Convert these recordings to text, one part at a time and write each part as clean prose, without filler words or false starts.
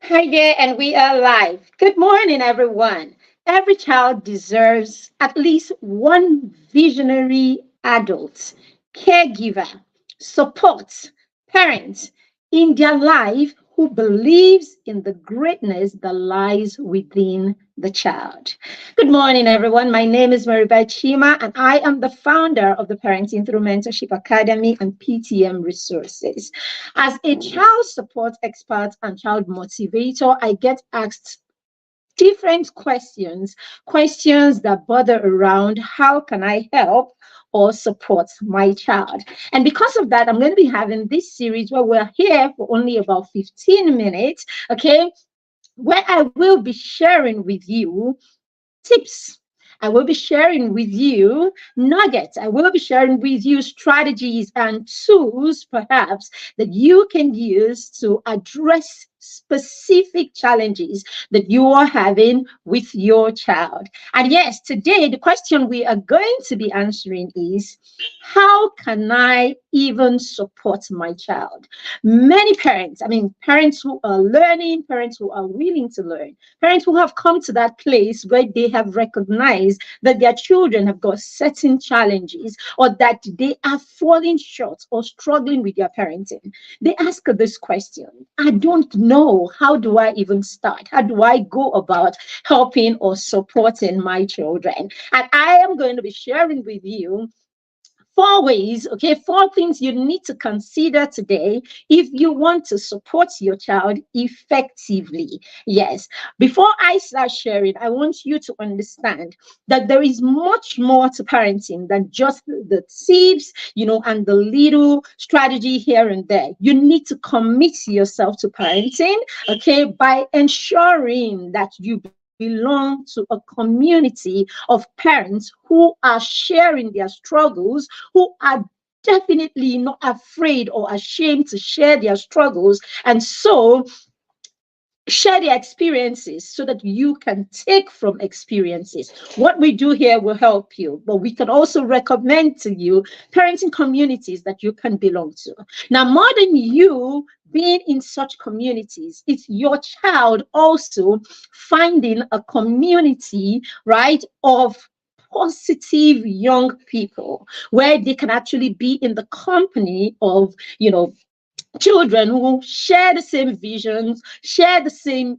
Hi there, and we are live. Good morning, everyone. Every child deserves at least one visionary adult, caregiver, support, parent in their life who believes in the greatness that lies within the child. Good morning, everyone. My name is Maribel Chima, and I am the founder of the Parenting Through Mentorship Academy and PTM Resources. As a child support expert and child motivator, I get asked different questions that bother around how can I help or support my child. And because of that, I'm going to be having this series where we're here for only about 15 minutes, okay, where I will be sharing with you tips. I will be sharing with you nuggets. I will be sharing with you strategies and tools, perhaps, that you can use to address specific challenges that you are having with your child. And yes, today the question we are going to be answering is how can I even support my child? Many parents, parents who are learning, parents who are willing to learn, parents who have come to that place where they have recognized that their children have got certain challenges or that they are falling short or struggling with their parenting. They ask this question: I don't know. How do I even start? How do I go about helping or supporting my children? And I am going to be sharing with you four ways, okay, four things you need to consider today if you want to support your child effectively. Yes, before I start sharing, I want you to understand that there is much more to parenting than just the tips, and the little strategy here and there. You need to commit yourself to parenting, okay, by ensuring that you belong to a community of parents who are sharing their struggles, who are definitely not afraid or ashamed to share their struggles, and so share their experiences so that you can take from experiences. What we do here will help you, but we can also recommend to you parenting communities that you can belong to. Now, more than you being in such communities, it's your child also finding a community, right, of positive young people where they can actually be in the company of, children who share the same visions, share the same,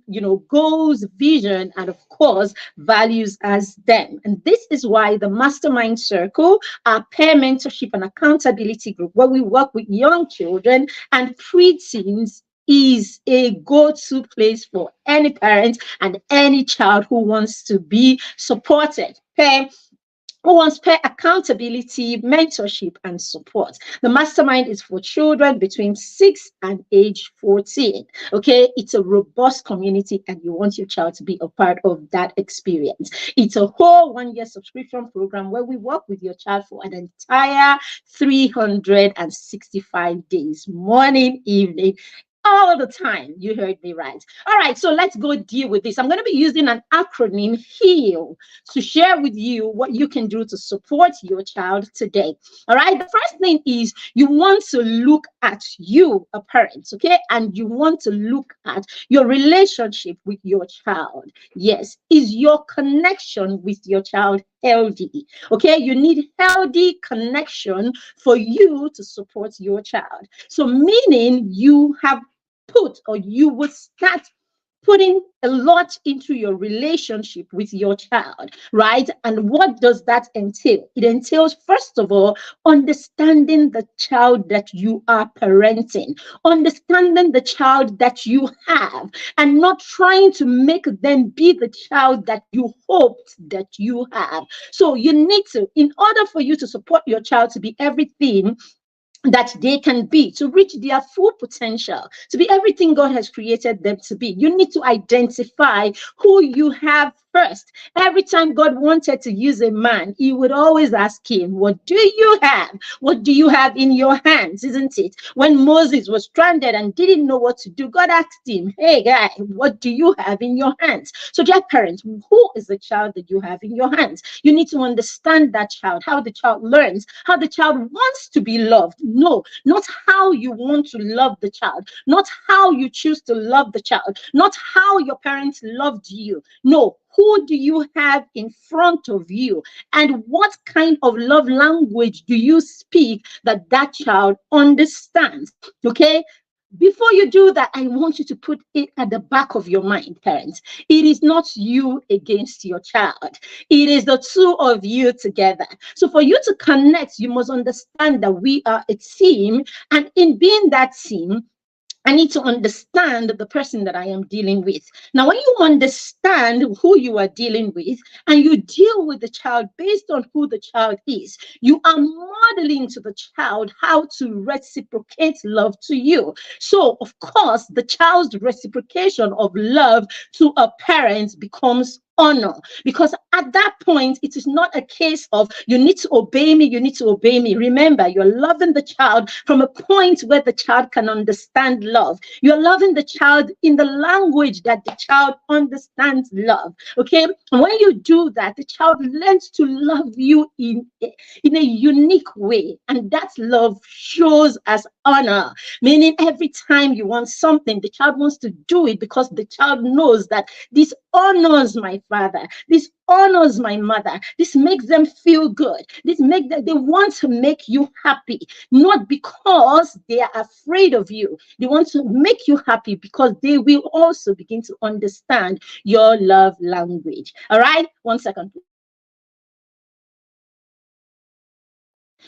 goals, vision, and of course, values as them. And this is why the Mastermind Circle, our peer mentorship and accountability group, where we work with young children and preteens, is a go-to place for any parent and any child who wants to be supported. Okay, who wants pair accountability, mentorship, and support. The mastermind is for children between 6 and age 14. Okay, it's a robust community, and you want your child to be a part of that experience. It's a whole 1 year subscription program where we work with your child for an entire 365 days, morning, evening, all the time. You heard me right. All right, so let's go deal with this. I'm going to be using an acronym, HEAL, to share with you what you can do to support your child today. All right, the first thing is you want to look at you, a parent, okay, and you want to look at your relationship with your child. Yes, is your connection with your child healthy? Okay, you need healthy connection for you to support your child. So, meaning you have put or you would start putting a lot into your relationship with your child, right? And what does that entail? It entails, first of all, understanding the child that you are parenting, understanding the child that you have, and not trying to make them be the child that you hoped that you have. So you need to, in order for you to support your child to be everything that they can be, to reach their full potential, to be everything God has created them to be, you need to identify who you have first. Every time God wanted to use a man, he would always ask him, what do you have? What do you have in your hands? Isn't it? When Moses was stranded and didn't know what to do, God asked him, hey guy, what do you have in your hands? So dear parents, who is the child that you have in your hands? You need to understand that child, how the child learns, how the child wants to be loved. No, not how you want to love the child, not how you choose to love the child, not how your parents loved you. No, who do you have in front of you? And what kind of love language do you speak that that child understands? Okay? Before you do that, I want you to put it at the back of your mind, parents. It is not you against your child. It is the two of you together. So for you to connect, you must understand that we are a team. And in being that team, I need to understand the person that I am dealing with. Now, when you understand who you are dealing with and you deal with the child based on who the child is, you are modeling to the child how to reciprocate love to you. So, of course, the child's reciprocation of love to a parent becomes honor, because at that point it is not a case of you need to obey me, you need to obey me. Remember, you're loving the child from a point where the child can understand love. You're loving the child in the language that the child understands love. Okay, and when you do that, the child learns to love you in a unique way, and that love shows as honor, meaning every time you want something, the child wants to do it because the child knows that this honors my father, this honors my mother, this makes them feel good, this makes them, they want to make you happy, not because they are afraid of you. They want to make you happy because they will also begin to understand your love language. All right, 1 second.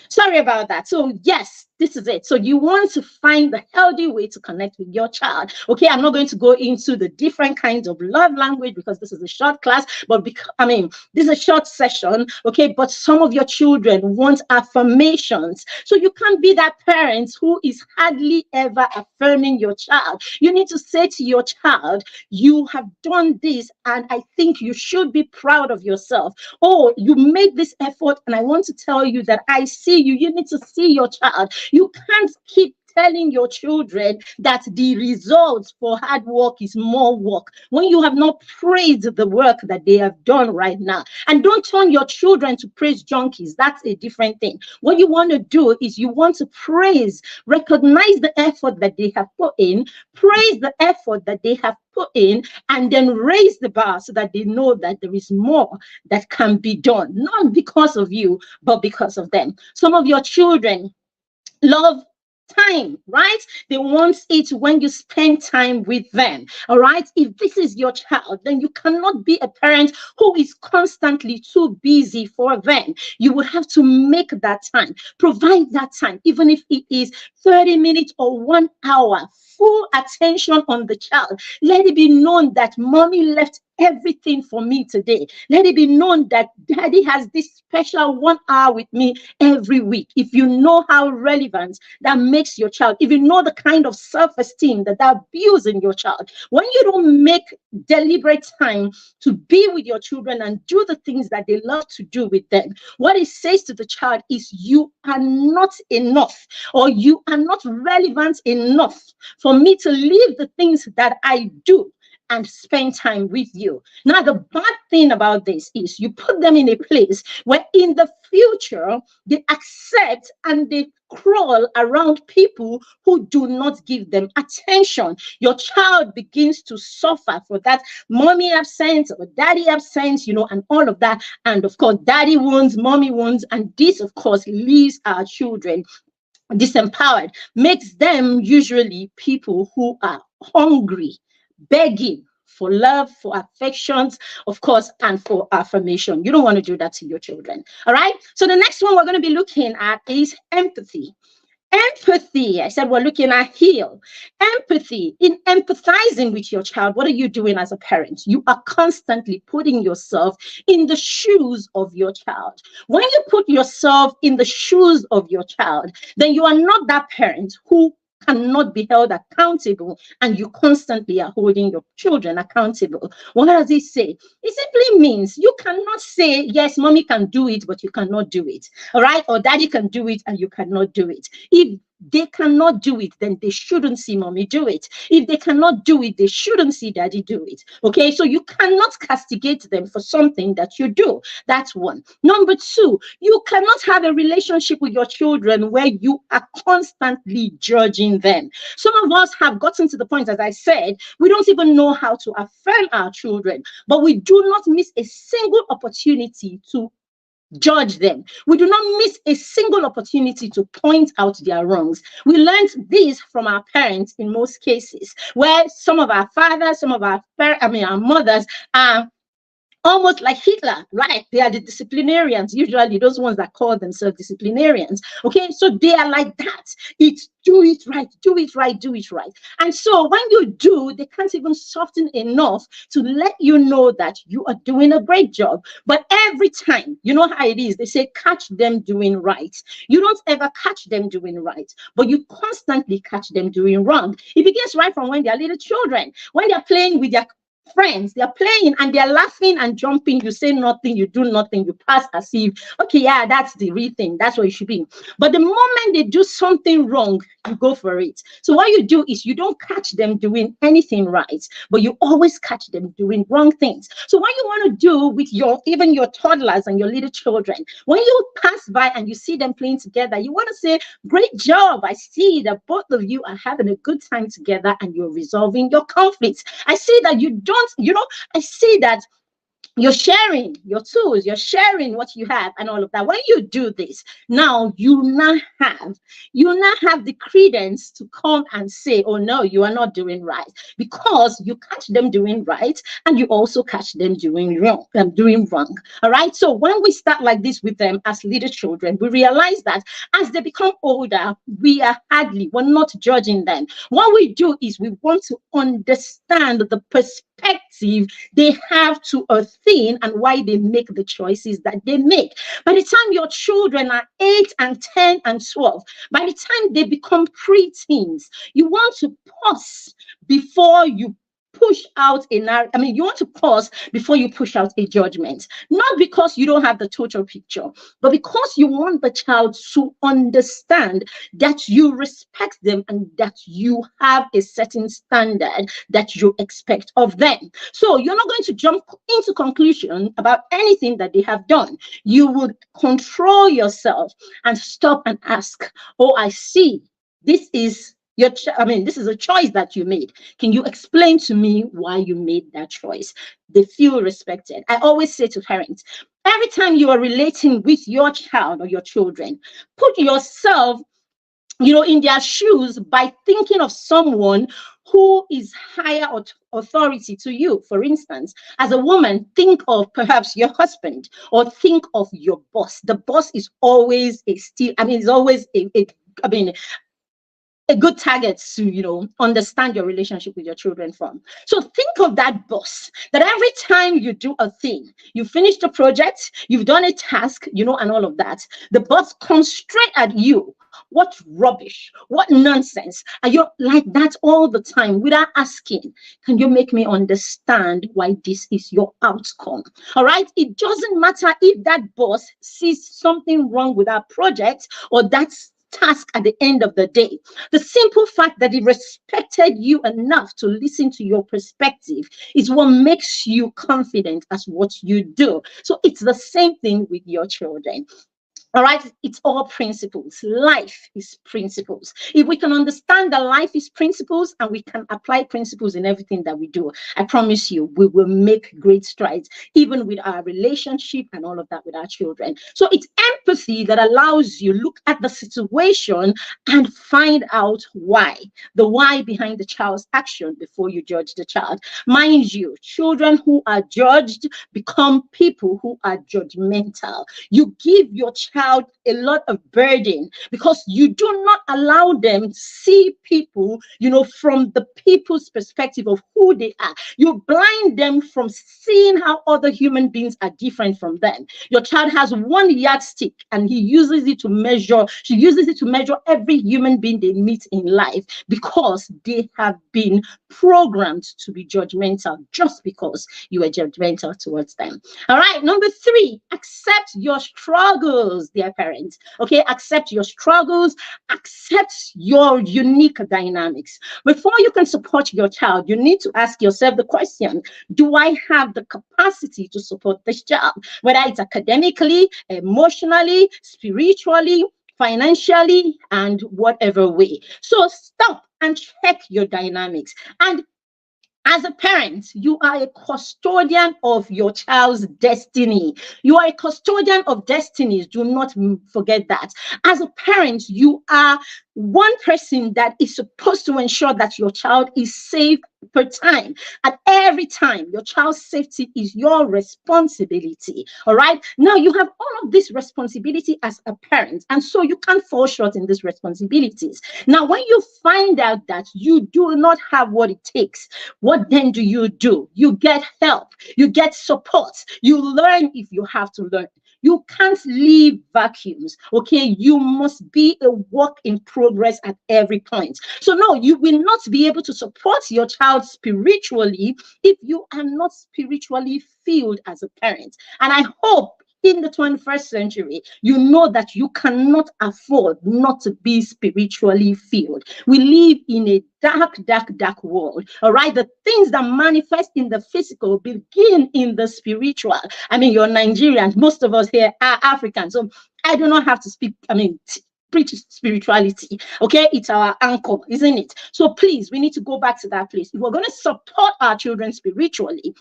Sorry about that. So yes, this is it. So you want to find the healthy way to connect with your child. Okay, I'm not going to go into the different kinds of love language because this is a short class, but this is a short session. Okay, but some of your children want affirmations. So you can't be that parent who is hardly ever affirming your child. You need to say to your child, you have done this and I think you should be proud of yourself. Oh, you made this effort and I want to tell you that I see you. You need to see your child. You can't keep telling your children that the results for hard work is more work when you have not praised the work that they have done right now. And don't turn your children to praise junkies. That's a different thing. What you want to do is you want to praise, recognize the effort that they have put in, praise the effort that they have put in, and then raise the bar so that they know that there is more that can be done, not because of you, but because of them. Some of your children love time, right? They want it when you spend time with them. All right, if this is your child, then you cannot be a parent who is constantly too busy for them. You would have to make that time, provide that time, even if it is 30 minutes or 1 hour, full attention on the child. Let it be known that mommy left everything for me today. Let it be known that daddy has this special 1 hour with me every week. If you know how relevant that makes your child, if you know the kind of self-esteem that builds in your child, when you don't make deliberate time to be with your children and do the things that they love to do with them, what it says to the child is you are not enough, or you are not relevant enough for me to leave the things that I do and spend time with you. Now, the bad thing about this is you put them in a place where in the future, they accept and they crawl around people who do not give them attention. Your child begins to suffer for that mommy absence or daddy absence, and all of that. And of course, daddy wounds, mommy wounds, and this, of course, leaves our children disempowered, makes them usually people who are hungry, begging for love, for affections, of course, and for affirmation. You don't want to do that to your children. All right. So the next one we're going to be looking at is empathy. Empathy, I said we're looking at heal. Empathy, in empathizing with your child, what are you doing as a parent? You are constantly putting yourself in the shoes of your child. When you put yourself in the shoes of your child, then you are not that parent who cannot be held accountable, and you constantly are holding your children accountable. What does it say? It simply means you cannot say, yes, mommy can do it, but you cannot do it. All right? Or daddy can do it and you cannot do it. If they cannot do it, then they shouldn't see mommy do it. If they cannot do it, they shouldn't see daddy do it. Okay, so you cannot castigate them for something that you do. That's one. Number two, you cannot have a relationship with your children where you are constantly judging them. Some of us have gotten to the point, as I said, we don't even know how to affirm our children, but we do not miss a single opportunity to judge them. We do not miss a single opportunity to point out their wrongs. We learned this from our parents in most cases, where some of our fathers, some of our mothers are almost like Hitler, right? They are the disciplinarians, usually those ones that call themselves disciplinarians. Okay, so they are like that. It's do it right, do it right, do it right. And so when you do, they can't even soften enough to let you know that you are doing a great job. But every time, you know how it is, they say catch them doing right. You don't ever catch them doing right, but you constantly catch them doing wrong. It begins right from when they are little children, when they're playing with their friends, they're playing and they're laughing and jumping. You say nothing, you do nothing, you pass as if, okay, yeah, that's the real thing, that's what you should be. But the moment they do something wrong, you go for it. So what you do is you don't catch them doing anything right, but you always catch them doing wrong things. So what you want to do with even your toddlers and your little children, when you pass by and you see them playing together, you want to say, great job, I see that both of you are having a good time together and you're resolving your conflicts. I see that you don't, I see that you're sharing your tools, you're sharing what you have and all of that. When you do this, now you now have the credence to come and say, oh no, you are not doing right, because you catch them doing right and you also catch them doing wrong. All right. So when we start like this with them as little children, we realize that as they become older, we're not judging them. What we do is we want to understand the perspective they have to a thing and why they make the choices that they make. By the time your children are 8 and 10 and 12, by the time they become preteens, you want to pause before you push out you want to pause before you push out a judgment, not because you don't have the total picture, but because you want the child to understand that you respect them and that you have a certain standard that you expect of them. So you're not going to jump into conclusion about anything that they have done. You would control yourself and stop and ask, oh, I see, this is this is a choice that you made. Can you explain to me why you made that choice? They feel respected. I always say to parents, every time you are relating with your child or your children, put yourself in their shoes by thinking of someone who is higher authority to you. For instance, as a woman, think of perhaps your husband or think of your boss. The boss is always is always a good target to understand your relationship with your children from. So think of that boss, that every time you do a thing, you finish the project, you've done a task, and all of that, the boss comes straight at you. What rubbish, what nonsense. And you're like that all the time without asking, can you make me understand why this is your outcome? All right, it doesn't matter if that boss sees something wrong with our project or that's task at the end of the day. The simple fact that he respected you enough to listen to your perspective is what makes you confident as what you do. So it's the same thing with your children. All right, it's all principles. Life is principles. If we can understand that life is principles and we can apply principles in everything that we do, I promise you, we will make great strides, even with our relationship and all of that with our children. So it's empathy that allows you look at the situation and find out the why behind the child's action before you judge the child. Mind you, children who are judged become people who are judgmental. You give your child child a lot of burden because you do not allow them to see people, from the people's perspective of who they are. You blind them from seeing how other human beings are different from them. Your child has one yardstick and she uses it to measure every human being they meet in life because they have been programmed to be judgmental just because you are judgmental towards them. All right, number 3, accept your struggles, dear parents. Okay, accept your struggles, accept your unique dynamics. Before you can support your child, you need to ask yourself the question, do I have the capacity to support this child? Whether it's academically, emotionally, spiritually, financially, and whatever way. So stop and check your dynamics. And as a parent, you are a custodian of your child's destiny. You are a custodian of destinies. Do not forget that. As a parent, you are one person that is supposed to ensure that your child is safe per time. At every time, your child's safety is your responsibility. All right. Now you have all of this responsibility as a parent, and so you can't fall short in these responsibilities. Now, when you find out that you do not have what it takes, what then do? You get help, you get support, you learn if you have to learn. You can't leave vacuums, okay? You must be a work in progress at every point. So no, you will not be able to support your child spiritually if you are not spiritually filled as a parent. And I hope in the 21st century, you know that you cannot afford not to be spiritually filled. We live in a dark world. All right. The things that manifest in the physical begin in the spiritual. I mean, you're Nigerians. Most of us here are Africans. So I do not have to speak, preach spirituality. Okay. It's our anchor, isn't it? So please, we need to go back to that place. If we're going to support our children spiritually,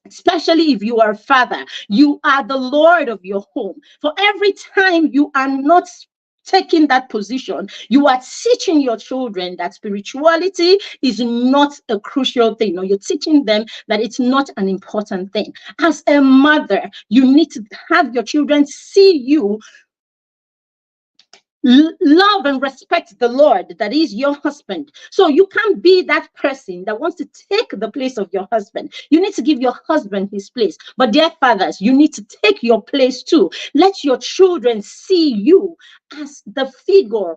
especially if you are a father, you are the Lord of your home. For every time you are not taking that position, you are teaching your children that spirituality is not a crucial thing. No, you're teaching them that it's not an important thing. As a mother, you need to have your children see you love and respect the Lord that is your husband. So you can't be that person that wants to take the place of your husband. You need to give your husband his place. But dear fathers, you need to take your place too. Let your children see you as the figure.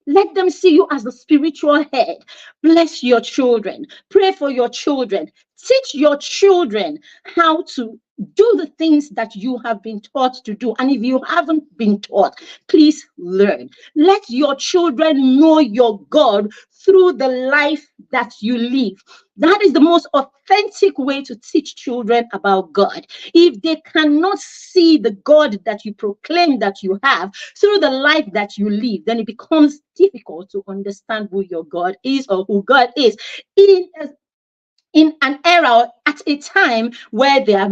Let them see you as the spiritual head. Bless your children. Pray for your children. Teach your children how to do the things that you have been taught to do. And if you haven't been taught, please learn. Let your children know your God through the life that you live. That is the most authentic way to teach children about God. If they cannot see the God that you proclaim that you have through the life that you live, then it becomes difficult to understand who your God is or who God is in an era, at a time where there are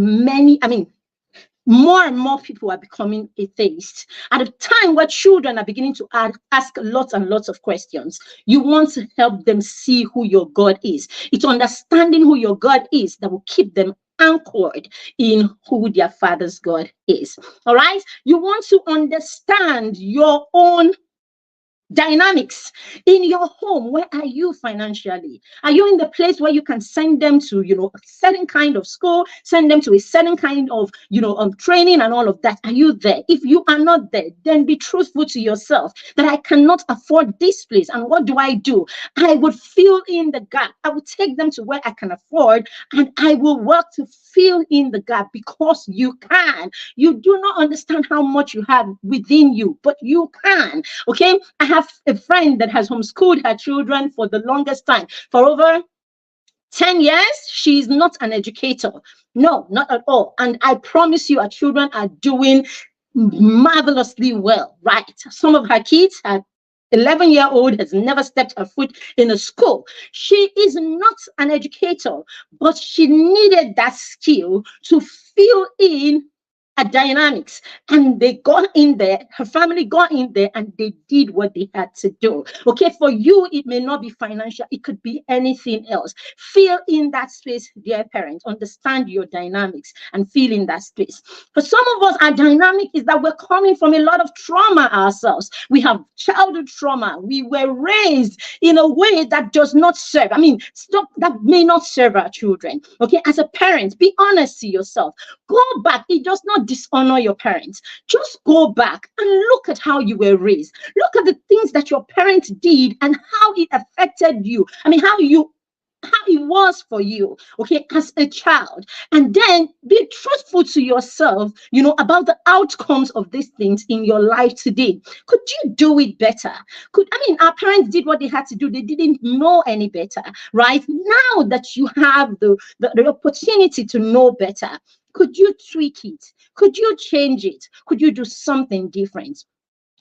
more and more people are becoming atheists. At a time where children are beginning to ask lots and lots of questions, you want to help them see who your God is. It's understanding who your God is that will keep them anchored in who their father's God is. All right? You want to understand your own dynamics in your home. Where are you financially? Are you in the place where you can send them to a certain kind of school, send them to a certain kind of training and all of that? Are you there? If you are not there, then be truthful to yourself that I cannot afford this place. And what do? I would fill in the gap. I would take them to where I can afford, and I will work to fill in the gap, because you can. You do not understand how much you have within you, but you can. Okay, I have a friend that has homeschooled her children for the longest time, for over 10 years. She's not an educator. No, not at all. And I promise you, our children are doing marvelously well, right? Some of her kids are 11-year-old has never stepped her foot in a school. She is not an educator, but she needed that skill to fill in at dynamics, and they got in there, her family got in there, and they did what they had to do. Okay, for you it may not be financial, it could be anything else. Feel in that space, dear parents. Understand your dynamics and feel in that space. For some of us, our dynamic is that we're coming from a lot of trauma ourselves. We have childhood trauma. We were raised in a way that does not serve, stop, that may not serve our children. Okay, as a parent, be honest to yourself. Go back. It does not dishonor your parents. Just go back and look at how you were raised. Look at the things that your parents did and how it affected you. How it was for you, okay, as a child. And then be truthful to yourself, about the outcomes of these things in your life today. Could you do it better? Our parents did what they had to do. They didn't know any better, right? Now that you have the opportunity to know better, could you tweak it? Could you change it? Could you do something different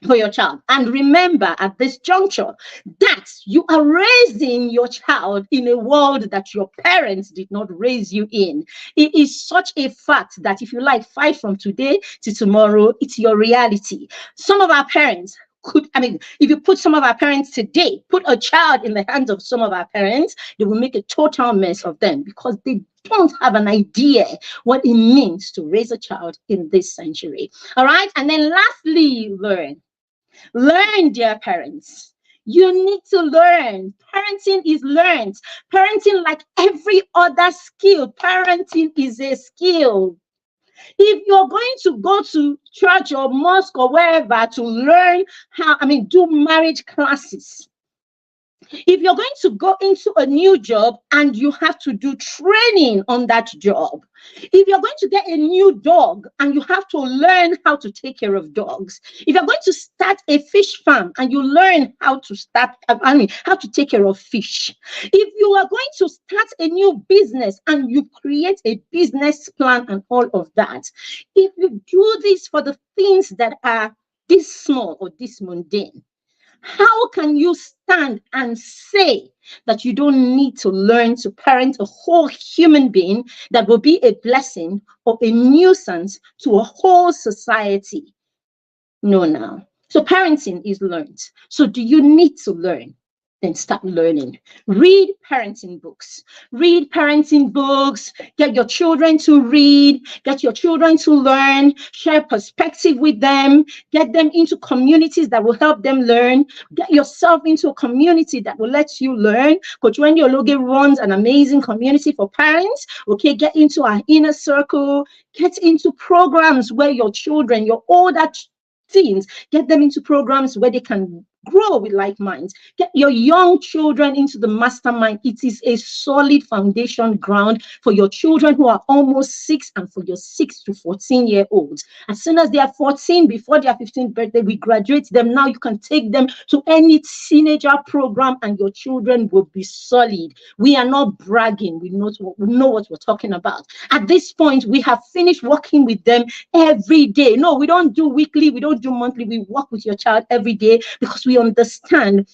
for your child? And remember at this juncture that you are raising your child in a world that your parents did not raise you in. It is such a fact that if you like, fight from today to tomorrow, it's your reality. Some of our parents if you put some of our parents today, put a child in the hands of some of our parents, they will make a total mess of them because they don't have an idea what it means to raise a child in this century. All right. And then lastly, learn, dear parents. You need to learn. Parenting is learned. Parenting, like every other skill, parenting is a skill. If you're going to go to church or mosque or wherever to learn do marriage classes, if you're going to go into a new job and you have to do training on that job, if you're going to get a new dog and you have to learn how to take care of dogs, if you're going to start a fish farm and you learn how to take care of fish, if you are going to start a new business and you create a business plan and all of that, if you do this for the things that are this small or this mundane, how can you stand and say that you don't need to learn to parent a whole human being that will be a blessing or a nuisance to a whole society? No. So parenting is learned. So do you need to learn? Then start learning. Read parenting books. Get your children to read. Get your children to learn. Share perspective with them. Get them into communities that will help them learn. Get yourself into a community that will let you learn. Coach Wendy Ologe runs an amazing community for parents. Okay, get into our inner circle. Get into programs where your children, your older teens, get them into programs where they can grow with like minds. Get your young children into the mastermind. It is a solid foundation ground for your children who are almost 6 and for your 6 to 14-year-olds. As soon as they are 14, before their 15th birthday, we graduate them. Now you can take them to any teenager program and your children will be solid. We are not bragging. We know what we're talking about. At this point, we have finished working with them every day. No, we don't do weekly. We don't do monthly. We work with your child every day because we understand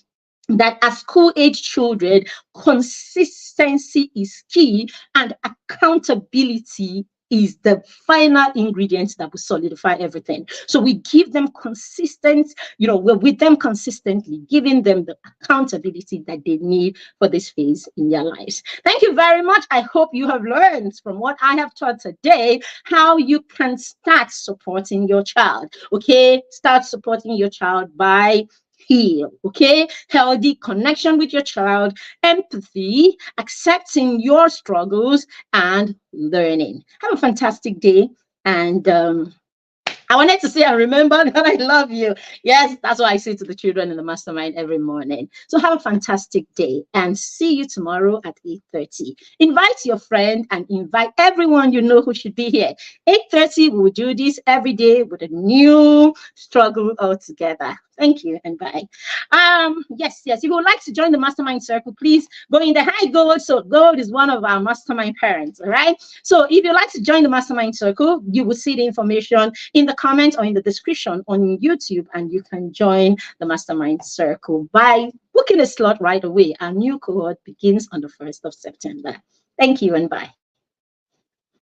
that as school-age children, consistency is key and accountability is the final ingredient that will solidify everything. So we give them we're with them consistently, giving them the accountability that they need for this phase in their lives. Thank you very much. I hope you have learned from what I have taught today how you can start supporting your child. Okay, start supporting your child by heal, okay? Healthy connection with your child, empathy, accepting your struggles, and learning. Have a fantastic day. And I wanted to say, I remember that I love you. Yes, that's what I say to the children in the mastermind every morning. So have a fantastic day and see you tomorrow at 8:30. Invite your friend and invite everyone you know who should be here. 8:30, we will do this every day with a new struggle altogether. Thank you and bye. Yes. If you would like to join the mastermind circle, please go in the high gold. So gold is one of our mastermind parents. All right. So if you'd like to join the mastermind circle, you will see the information in the comments or in the description on YouTube, and you can join the mastermind circle by booking a slot right away. Our new cohort begins on the 1st of September. Thank you and bye.